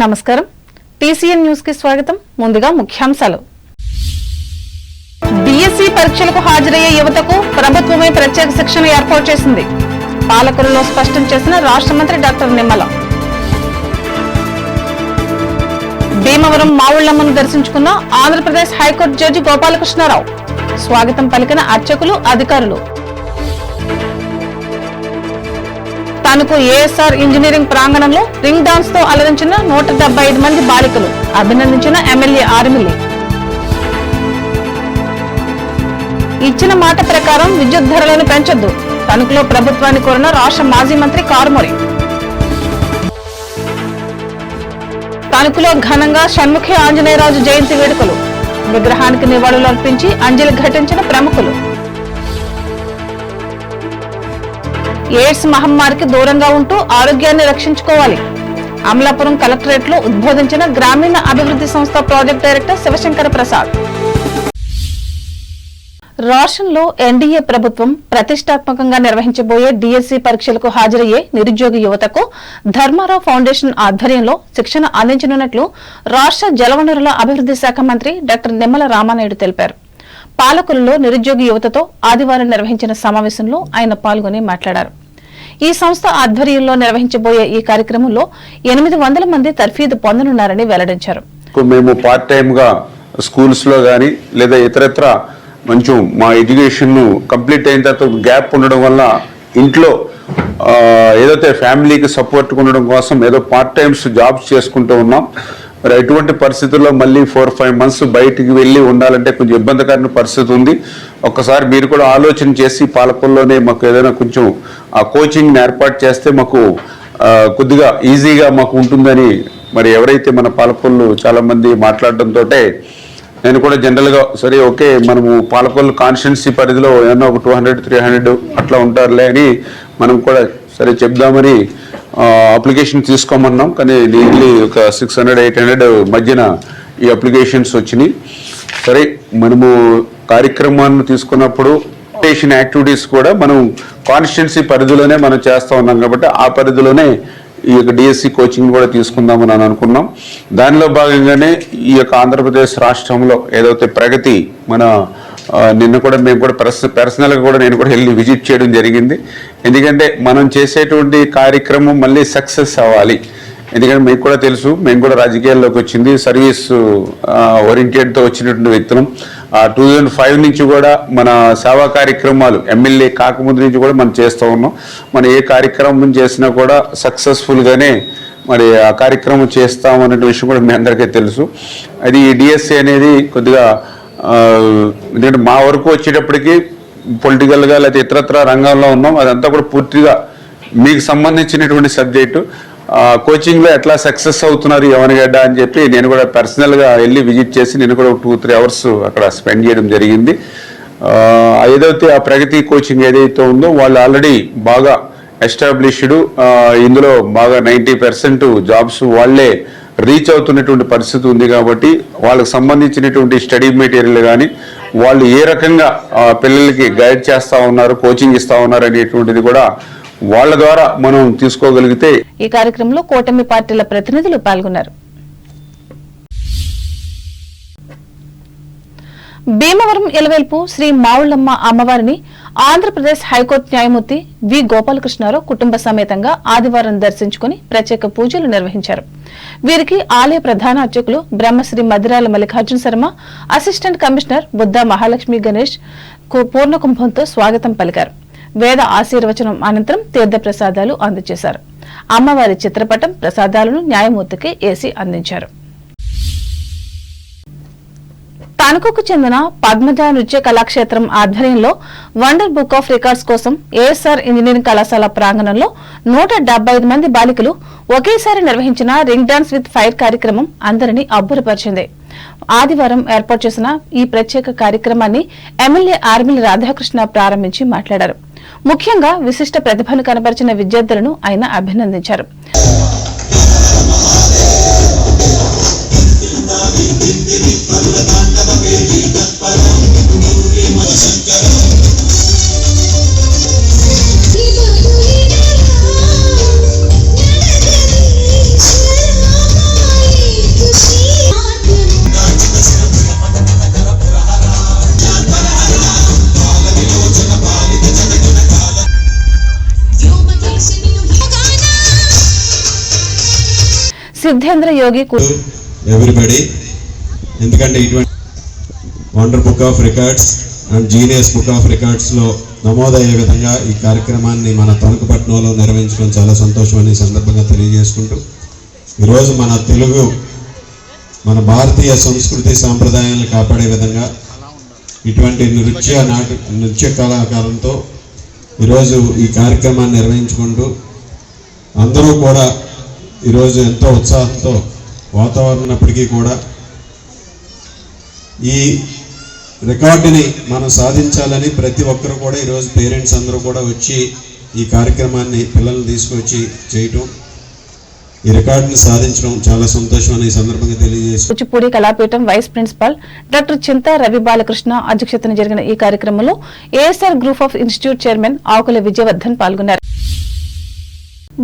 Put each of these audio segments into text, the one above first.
నమస్కారం TCN news కి స్వాగతం. ముందుగా ముఖ్యాంశాలు. డిఎస్సి పరీక్షలకు హాజరయ్యే యువతకు ప్రభుత్వమే ప్రత్యేక శిక్షణ ఏర్పాటు చేసింది. పాలకులలో స్పష్టం చేసిన రాష్ట్ర మంత్రి డాక్టర్ నిమ్మల. భీమవరం మావుళ్లమ్మను దర్శించుకున్న ఆంధ్రప్రదేశ్ హైకోర్టు జడ్జి గోపాలకృష్ణారావు. స్వాగతం పలికిన అర్చకులు, అధికారులు. తనకు ఏఎస్ఆర్ ఇంజనీరింగ్ ప్రాంగణంలో రింగ్ డాన్స్ తో అలరించిన 175 మంది బాలికలు. అభినందించిన ఎమ్మెల్యే ఆర్మిల్లి. ఇచ్చిన మాట ప్రకారం విద్యుత్ ధరలను పెంచొద్దు. తణుకులో ప్రభుత్వాన్ని కోరిన రాష్ట్ర మాజీ మంత్రి కారుమూరి. తణుకులో ఘనంగా షణ్ముఖి ఆంజనేయరాజు జయంతి వేడుకలు. విగ్రహానికి నివాళులు అర్పించి అంజలి ఘటించిన ప్రముఖులు. ఎయిడ్స్ మహమ్మారికి దూరంగా ఉంటూ ఆరోగ్యాన్ని రక్షించుకోవాలి. అమలాపురం కలెక్టరేట్ లో ఉద్బోధించిన గ్రామీణ అభివృద్ధి సంస్థ ప్రాజెక్ట్ డైరెక్టర్ శివశంకర ప్రసాద్. రాష్ట్రంలో ఎన్డీఏ ప్రభుత్వం ప్రతిష్టాత్మకంగా నిర్వహించబోయే డిఎస్సి పరీక్షలకు హాజరయ్యే నిరుద్యోగ యువతకు ధర్మారావు ఫౌండేషన్ ఆధ్వర్యంలో శిక్షణ అందించనున్నట్లు రాష్ట్ర జలవనరుల అభివృద్ధి శాఖ మంత్రి డాక్టర్ నిమ్మల రామానాయుడు తెలిపారు. పాలకులలో నిరుద్యోగ యువతతో ఆదివారం నిర్వహించిన సమావేశంలో ఆయన పాల్గొని మాట్లాడారు. ఈ సంస్థ ఆధ్వర్యంలో నిర్వహించబోయే ఈ కార్యక్రమంలో 800 మంది తర్ఫీదు పొందనున్నారని వెల్లడించారు. మేము పార్ట్ టైమ్ గా స్కూల్స్ లో గానీ లేదా ఇతరత్ర కొంచెం మా ఎడ్యుకేషన్ కంప్లీట్ అయిన తర్వాత గ్యాప్ ఉండడం వల్ల ఇంట్లో ఏదైతే ఫ్యామిలీకి సపోర్ట్ ఉండడం కోసం ఏదో పార్ట్ టైమ్స్ జాబ్స్ చేసుకుంటూ ఉన్నాం. మరి ఎటువంటి పరిస్థితుల్లో మళ్ళీ 4-5 మంత్స్ బయటికి వెళ్ళి ఉండాలంటే కొంచెం ఇబ్బందికరమైన పరిస్థితి ఉంది. ఒక్కసారి మీరు కూడా ఆలోచన చేసి పాలకుల్లోనే మాకు ఏదైనా కొంచెం ఆ కోచింగ్ ఏర్పాటు చేస్తే మాకు కొద్దిగా ఈజీగా మాకు ఉంటుందని మరి ఎవరైతే మన పాలకులు చాలా మంది మాట్లాడడంతో నేను కూడా జనరల్గా సరే ఓకే మనము పాలకొల్లు కాన్స్టిట్యున్సీ పరిధిలో ఏమన్నా ఒక 200-300 అట్లా ఉంటారులే అని మనం కూడా సరే చెప్దామని అప్లికేషన్ తీసుకోమన్నాం. కానీ డైలీ ఒక 600-800 మధ్యన ఈ అప్లికేషన్స్ వచ్చినాయి. సరే మనము కార్యక్రమాన్ని తీసుకున్నప్పుడు స్టేషన్ యాక్టివిటీస్ కూడా మనం కాన్స్టిట్యున్సీ పరిధిలోనే మనం చేస్తూ ఉన్నాం కాబట్టి ఆ పరిధిలోనే ఈ యొక్క డిఎస్సి కోచింగ్ కూడా తీసుకుందామని అనుకున్నాం. దానిలో భాగంగానే ఈ యొక్క ఆంధ్రప్రదేశ్ రాష్ట్రంలో ఏదైతే ప్రగతి మన నిన్న కూడా మేము కూడా పర్సనల్గా కూడా నేను కూడా వెళ్ళి విజిట్ చేయడం జరిగింది. ఎందుకంటే మనం చేసేటువంటి కార్యక్రమం మళ్ళీ సక్సెస్ అవ్వాలి. ఎందుకంటే మీకు కూడా తెలుసు మేము కూడా రాజకీయాల్లోకి వచ్చింది సర్వీస్ ఓరియంటెడ్తో వచ్చినటువంటి వ్యక్తులం. 2005 నుంచి కూడా మన సేవా కార్యక్రమాలు ఎమ్మెల్యే కాకముందు నుంచి కూడా మనం చేస్తూ ఉన్నాం. మనం ఏ కార్యక్రమం చేసినా కూడా సక్సెస్ఫుల్గానే మరి ఆ కార్యక్రమం చేస్తామనే విషయం కూడా మీ అందరికీ తెలుసు. అది డిఎస్సి అనేది కొద్దిగా ఎందుకంటే మా వరకు వచ్చేటప్పటికి పొలిటికల్గా లేకపోతే ఇతరత్ర రంగంలో ఉన్నాం. అదంతా కూడా పూర్తిగా మీకు సంబంధించినటువంటి సబ్జెక్టు. కోచింగ్లో ఎట్లా సక్సెస్ అవుతున్నారు యవనగడ్డ అని చెప్పి నేను కూడా పర్సనల్గా వెళ్ళి విజిట్ చేసి నేను కూడా 2-3 అవర్స్ అక్కడ స్పెండ్ చేయడం జరిగింది. ఏదైతే ఆ ప్రగతి కోచింగ్ ఏదైతే ఉందో వాళ్ళు ఆల్రెడీ బాగా ఎస్టాబ్లిష్డ్, ఇందులో బాగా 90% జాబ్స్ వాళ్ళే రీచ్ అవుతున్నటువంటి పరిస్థితి ఉంది. కాబట్టి వాళ్ళకి సంబంధించినటువంటి స్టడీ మెటీరియల్ కానీ వాళ్ళు ఏ రకంగా పిల్లలకి గైడ్ చేస్తూ ఉన్నారు, కోచింగ్ ఇస్తూ ఉన్నారు అనేటువంటిది కూడా వాళ్ళ ద్వారా మనం తీసుకోగలిగితే. ఈ కార్యక్రమంలో కూటమి పార్టీల ప్రతినిధులు పాల్గొన్నారు. భీమవరం ఎలవేల్పు శ్రీ మావుళ్లమ్మ అమ్మవారిని ఆంధ్రప్రదేశ్ హైకోర్టు న్యాయమూర్తి వి గోపాలకృష్ణారావు కుటుంబ సమేతంగా ఆదివారం దర్శించుకుని ప్రత్యేక పూజలు నిర్వహించారు. వీరికి ఆలయ ప్రధాన అర్చకులు బ్రహ్మశ్రీ మదిరాల మల్లికార్జున శర్మ, అసిస్టెంట్ కమిషనర్ బుద్ధ మహాలక్ష్మి గణేష్ పూర్ణకుంభంతో స్వాగతం పలికారు. వేద ఆశీర్వచనం అనంతరం తీర్థ ప్రసాదాలు అందజేశారు. అమ్మవారి చిత్రపటం, ప్రసాదాలను న్యాయమూర్తికి ఏసీ అందించారు. తణుకుకు చెందిన పద్మజ నృత్య కళాక్షేత్రం ఆధ్వర్యంలో వండర్ బుక్ ఆఫ్ రికార్డ్స్ కోసం ఏఎస్ఆర్ ఇంజనీరింగ్ కళాశాల ప్రాంగణంలో 175 మంది బాలికలు ఒకేసారి నిర్వహించిన రింగ్ డాన్స్ విత్ ఫైర్ కార్యక్రమం అందరినీ అబ్బురపరిచింది. ఆదివారం ఏర్పాటు చేసిన ఈ ప్రత్యేక కార్యక్రమాన్ని ఎమ్మెల్యే ఆర్మిల్లి రాధాకృష్ణ ప్రారంభించి మాట్లాడారు. ముఖ్యంగా విశిష్ట ప్రతిభను కనబరిచిన విద్యార్థులను ఆయన అభినందించారు. సిద్ధేంద్ర యోగి ఎవ్రీబడి, ఎందుకంటే ఇటువంటి wonder book of records and genius book of రికార్డ్స్లో నమోదయ్యే విధంగా ఈ కార్యక్రమాన్ని మన తణుకుపట్నంలో నిర్వహించడం చాలా సంతోషం అని సందర్భంగా తెలియజేసుకుంటూ, ఈరోజు మన తెలుగు, మన భారతీయ సంస్కృతి సాంప్రదాయాలను కాపాడే విధంగా ఇటువంటి నృత్య కళాకారులతో ఈరోజు ఈ కార్యక్రమాన్ని నిర్వహించుకుంటూ అందరూ కూడా ఈరోజు ఎంతో ఉత్సాహంతో వాతావరణం ఉన్నప్పటికీ కూడా ఈ రికార్డుని మనం సాధించాలని ప్రతి ఒక్కరు కూడా ఈరోజు పేరెంట్స్ అందరూ కూడా వచ్చి ఈ కార్యక్రమాన్ని పిల్లల్ని తీసుకొచ్చి చేయటం, ఈ రికార్డుని సాధించడం చాలా సంతోషం అనే సందర్భంగా తెలియజేసి కూచిపూడి కళాపీఠం vice principal doctor Chinta Ravi Balakrishna అధ్యక్షతన జరిగిన ఈ కార్యక్రమంలో ASR group of institute chairman Akula Vijayavardhan పాల్గొన్నారు.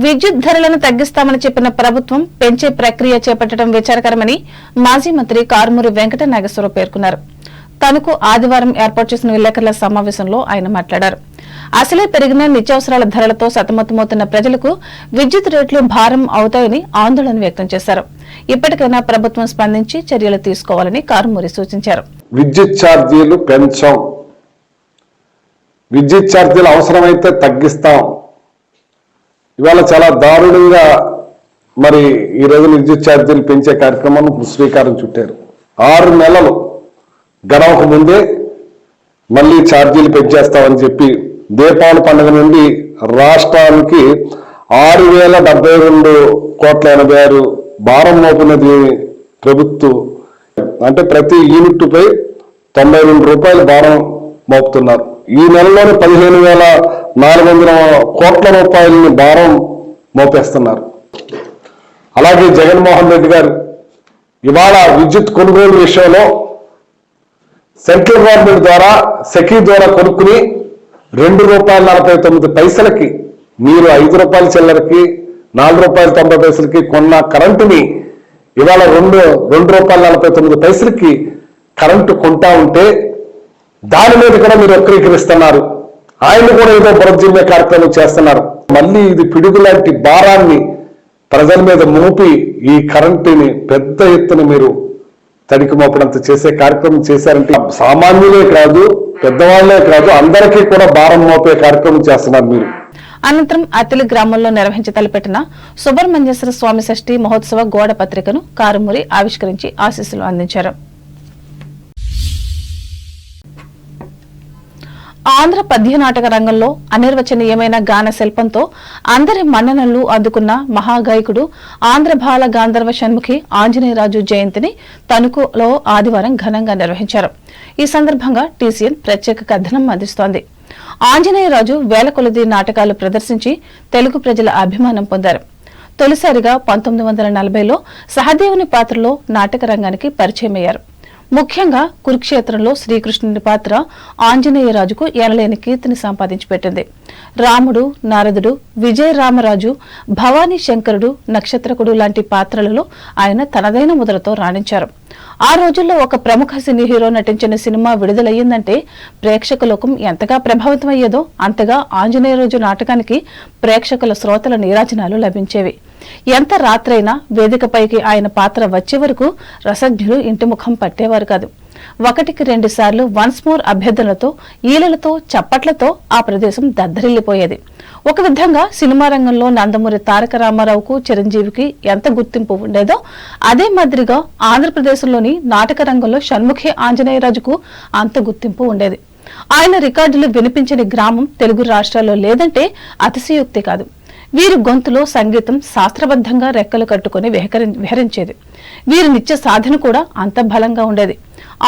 విద్యుత్ ధరలను తగ్గిస్తామని చెప్పిన ప్రభుత్వం పెంచే ప్రక్రియ చేపట్టడం విచారకరమని మాజీ మంత్రి కారుమూరి వెంకట నాగేశ్వరరావు పేర్కొన్నారు. తనకు ఆదివారం ఏర్పాటు చేసిన విలేకరుల సమావేశంలో ఆయన మాట్లాడారు. అసలే పెరిగిన నిత్యావసరాల ధరలతో సతమతమవుతున్న ప్రజలకు విద్యుత్ రేట్లు భారం అవుతాయని ఆందోళన వ్యక్తం చేశారు. ఇప్పటికైనా ప్రభుత్వం స్పందించి చర్యలు తీసుకోవాలని కారుమూరి సూచించారు. విద్యుత్ ఛార్జీలు పెంచాం, విద్యుత్ ఛార్జీలు అవసరమైతే తగ్గిస్తాం. ఇవాళ చాలా దారుణంగా మరి ఈ రోజు విద్యుత్ ఛార్జీలు పెంచే కార్యక్రమం శ్రీకారం చుట్టారు. 6 నెలలు గడవక ముందే మళ్ళీ ఛార్జీలు పెంచేస్తామని చెప్పి దీపావళి పండుగ నుండి రాష్ట్రానికి 6,072,86,00,000 భారం మోపినది ప్రభుత్వం. అంటే ప్రతి యూనిట్పై 92 రూపాయల భారం మోపుతున్నారు. ఈ నెలలోనే 15,400 కోట్ల రూపాయలని భారం మోపేస్తున్నారు. అలాగే జగన్మోహన్ రెడ్డి గారు ఇవాళ విద్యుత్ కొనుగోలు విషయంలో సెంట్రల్ గవర్నమెంట్ ద్వారా సెకీ ద్వారా కొనుక్కుని ₹2.49 మీరు ₹5 చిల్లరకి ₹4.90 కొన్న కరెంటుని ఇవాళ ₹2.49 కరెంటు కొంటా ఉంటే దాని మీద కూడా మీరు వక్రీకరిస్తున్నారు. ఆయన కూడా ఏదో బురజిమ్మే కార్యక్రమం చేస్తున్నారు. మళ్ళీ ఇది పిడుగు లాంటి భారాన్ని ప్రజల మీద మోపి ఈ కరెంటుని పెద్ద ఎత్తున మీరు తడికి మోపడంత చేసే కార్యక్రమం చేశారంటే సామాన్యులే కాదు, పెద్దవాళ్లే కాదు, అందరికీ కూడా భారం మోపే కార్యక్రమం చేస్తున్నారు మీరు. అనంతరం అతిలి గ్రామంలో నిర్వహించి తలపెట్టిన సుబ్రహ్మణ్యేశ్వర స్వామి షష్ఠి మహోత్సవ గోడ పత్రికను కారుమూరి ఆవిష్కరించి ఆశీస్సులు అందించారు. ఆంధ్ర పద్య నాటక రంగంలో అనిర్వచనీయమైన గాన శిల్పంతో అందరి మన్ననలు అందుకున్న మహాగాయకుడు ఆంధ్ర బాల గాంధర్వ షణ్ముఖి ఆంజనేయరాజు జయంతిని తణుకులో ఆదివారం ఘనంగా నిర్వహించారు. ఈ సందర్భంగా టీసీఎన్ ప్రత్యేక కథనం అందిస్తోంది. ఆంజనేయరాజు వేల కొలది నాటకాలు ప్రదర్శించి తెలుగు ప్రజల అభిమానం పొందారు. తొలిసారిగా 1940లో సహదేవుని పాత్రలో నాటక రంగానికి పరిచయమయ్యారు. ముఖ్యంగా కురుక్షేత్రంలో శ్రీకృష్ణుని పాత్ర ఆంజనేయరాజుకు ఎనలేని కీర్తిని సంపాదించి పెట్టింది. రాముడు, నారదుడు, విజయరామరాజు, భవానీ శంకరుడు, నక్షత్రకుడు లాంటి పాత్రలలో ఆయన తనదైన ముద్రతో రాణించారు. ఆ రోజుల్లో ఒక ప్రముఖ సినీ హీరో నటించిన సినిమా విడుదలయ్యిందంటే ప్రేక్షక లోకం ఎంతగా ప్రభావితమయ్యేదో అంతగా ఆంజనేయరాజు నాటకానికి ప్రేక్షకుల శ్రోతల నీరాజనాలు లభించేవి. ఎంత రాత్రైనా వేదికపైకి ఆయన పాత్ర వచ్చే వరకు రసజ్ఞులు ఇంటి ముఖం పట్టేవారు కాదు. 1-2 సార్లు వన్స్ మోర్ అభ్యర్థనలతో, ఈలలతో, చప్పట్లతో ఆ ప్రదేశం దద్దరిల్లిపోయేది. ఒక విధంగా సినిమా రంగంలో నందమూరి తారక రామారావుకు, చిరంజీవికి ఎంత గుర్తింపు ఉండేదో అదే మాదిరిగా ఆంధ్రప్రదేశ్లోని నాటక రంగంలో షణ్ముఖి ఆంజనేయరాజుకు అంత గుర్తింపు ఉండేది. ఆయన రికార్డులు వినిపించని గ్రామం తెలుగు రాష్ట్రాల్లో లేదంటే అతిశయోక్తి కాదు. వీరి గొంతులో సంగీతం శాస్త్రబద్ధంగా రెక్కలు కట్టుకుని విహరించేది. వీరి నిత్య సాధన కూడా అంత బలంగా ఉండేది.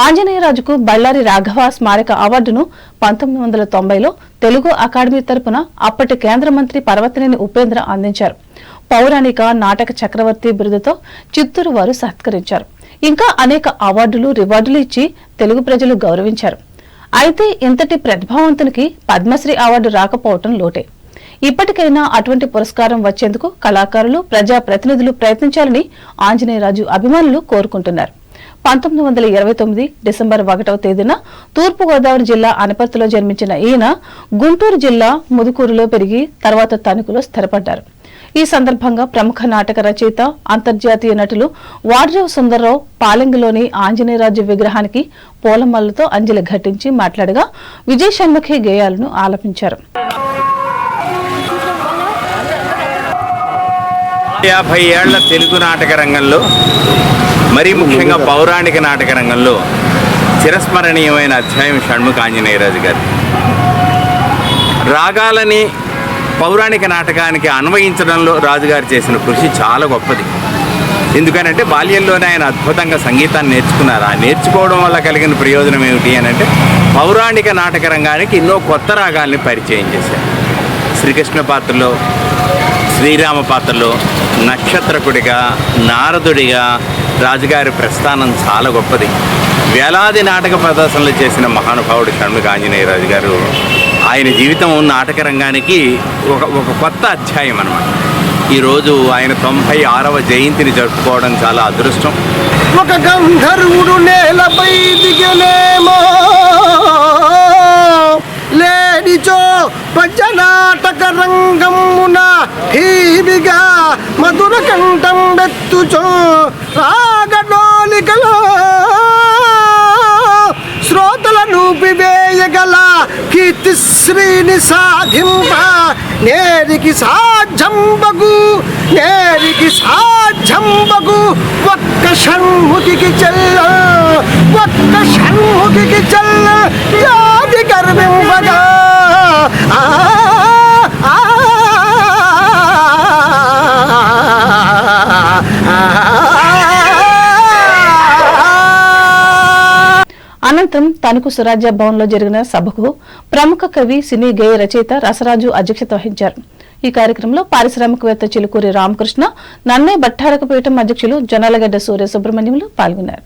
ఆంజనేయరాజుకు బళ్ళారి రాఘవ స్మారక అవార్డును 1990లో తెలుగు అకాడమీ తరపున అప్పటి కేంద్ర మంత్రి పర్వతనేని ఉపేంద్ర అందించారు. పౌరాణిక నాటక చక్రవర్తి బిరుదుతో చిత్తూరు వారు సత్కరించారు. ఇంకా అనేక అవార్డులు, రివార్డులు ఇచ్చి తెలుగు ప్రజలు గౌరవించారు. అయితే ఇంతటి ప్రతిభావంతునికి పద్మశ్రీ అవార్డు రాకపోవటం లోటే. ఇప్పటికైనా అటువంటి పురస్కారం వచ్చేందుకు కళాకారులు, ప్రజాప్రతినిధులు ప్రయత్నించాలని ఆంజనేయరాజు అభిమానులు కోరుకుంటున్నారు. 1929 డిసెంబర్ 1వ తేదీన తూర్పుగోదావరి జిల్లా అనపర్తిలో జన్మించిన ఈయన గుంటూరు జిల్లా ముదుకూరులో పెరిగి తర్వాత తణుకులో స్థిరపడ్డారు. ఈ సందర్భంగా ప్రముఖ నాటక రచయిత అంతర్జాతీయ నటులు వాడ్రేవు సుందర్రావు పాలెంగిలోని ఆంజనేయరాజు విగ్రహానికి పూలమాలతో అంజలి ఘటించి మాట్లాడగా విజయ షణ్ముఖి గేయాలను ఆలపించారు. 50 ఏళ్ల తెలుగు నాటక రంగంలో, మరీ ముఖ్యంగా పౌరాణిక నాటక రంగంలో చిరస్మరణీయమైన అధ్యాయం షణ్ముఖ ఆంజనేయరాజు గారు. రాగాలని పౌరాణిక నాటకానికి అన్వయించడంలో రాజుగారు చేసిన కృషి చాలా గొప్పది. ఎందుకనంటే బాల్యంలోనే ఆయన అద్భుతంగా సంగీతాన్ని నేర్చుకున్నారు. ఆ నేర్చుకోవడం వల్ల కలిగిన ప్రయోజనం ఏమిటి అని అంటే పౌరాణిక నాటక రంగానికి ఎన్నో కొత్త రాగాల్ని పరిచయం చేశారు. శ్రీకృష్ణ పాత్రలో, శ్రీరామ పాత్రలో నక్షత్రకుడిగా, నారదుడిగా రాజుగారి ప్రస్థానం చాలా గొప్పది. వేలాది నాటక ప్రదర్శనలు చేసిన మహానుభావుడు షణ్ముఖ ఆంజనేయరాజు గారు. ఆయన జీవితం నాటక రంగానికి ఒక కొత్త అధ్యాయం అన్నమాట. ఈరోజు ఆయన 96వ జయంతిని జరుపుకోవడం చాలా అదృష్టం. ఒక గంధర్వుడు నేలపై దిగలేమో, లేనిచో పద్యనాటక రంగమున హీవిగా మధుర కంఠం బెత్తుచో రాగడోలికలో శ్రోతలను పివేయగల కీర్తిశ్రీని సాధింప నేరికి సాధ్యంబగు ఒక్క షణ్ముఖికి చెల్ల జాతి గర్వింపగా అనంతరం తణుకు సురాజ్య భవన్ లో జరిగిన సభకు ప్రముఖ కవి, సినీ గేయ రచయిత రసరాజు అధ్యక్షత వహించారు. ఈ కార్యక్రమంలో పారిశ్రామికవేత్త చిలుకూరి రామకృష్ణ, నన్నే బట్టారకపీఠం అధ్యక్షులు జొన్నలగడ్డ సూర్య సుబ్రహ్మణ్యంలు పాల్గొన్నారు.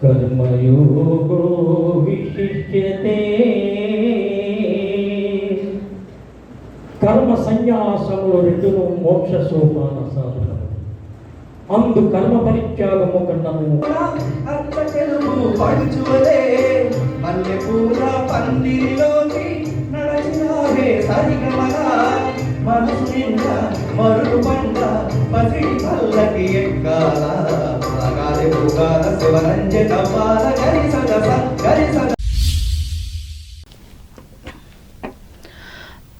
कर्मयोगो विशिष्यते कर्म సన్యాసములు రెండును మోక్ష సోపాన సాధనం. అందు కర్మ పరిత్యాగము కన్నము పడుచువలే మల్లెపూల పందిరిలోకి నడచినావే సరిగమగా మనసు నిండా మరుగు పంట పసిడి పల్లకి ఎక్కాల సాగాలి పూగాల శివరంజన పాల గరిసద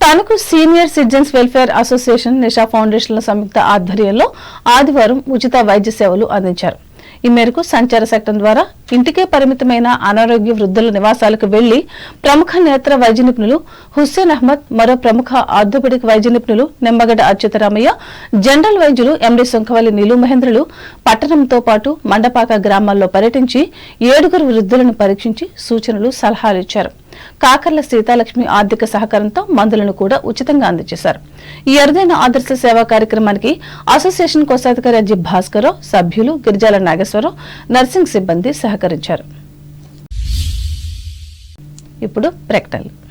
Tanuku senior citizens welfare association, Nisha ఫౌండేషన్ల సంయుక్త ఆధ్వర్యంలో ఆదివారం ఉచిత వైద్య సేవలు అందించారు. ఈ మేరకు సంచార శకటం ద్వారా ఇంటికే పరిమితమైన అనారోగ్య వృద్ధుల నివాసాలకు వెళ్లి ప్రముఖ నేత్ర వైద్య నిపుణులు హుస్సేన్ అహ్మద్, మరో ప్రముఖ ఆర్థోపెడిక్ వైద్య నిపుణులు నిమ్మగడ్డ అచ్యుతరామయ్య, జనరల్ వైద్యులు ఎండి సుంకవల్లి నీలు మహేంద్రులు పట్టణంతో పాటు మండపాక గ్రామాల్లో పర్యటించి 7 వృద్ధులను పరీక్షించి సూచనలు, సలహాలు ఇచ్చారు. కాకర్ల సీతాలక్ష్మి ఆర్థిక సహకారంతో మందులను కూడా ఉచితంగా అందజేశారు. ఈ అరుదైన ఆదర్శ సేవా కార్యక్రమానికి అసోసియేషన్ కోశాధికారి అజీ భాస్కరరావు, సభ్యులు గిరిజాల నాగేశ్వరరావు, నర్సింగ్ సిబ్బంది సహకరించారు. ఇప్పుడు ప్రకటనలు.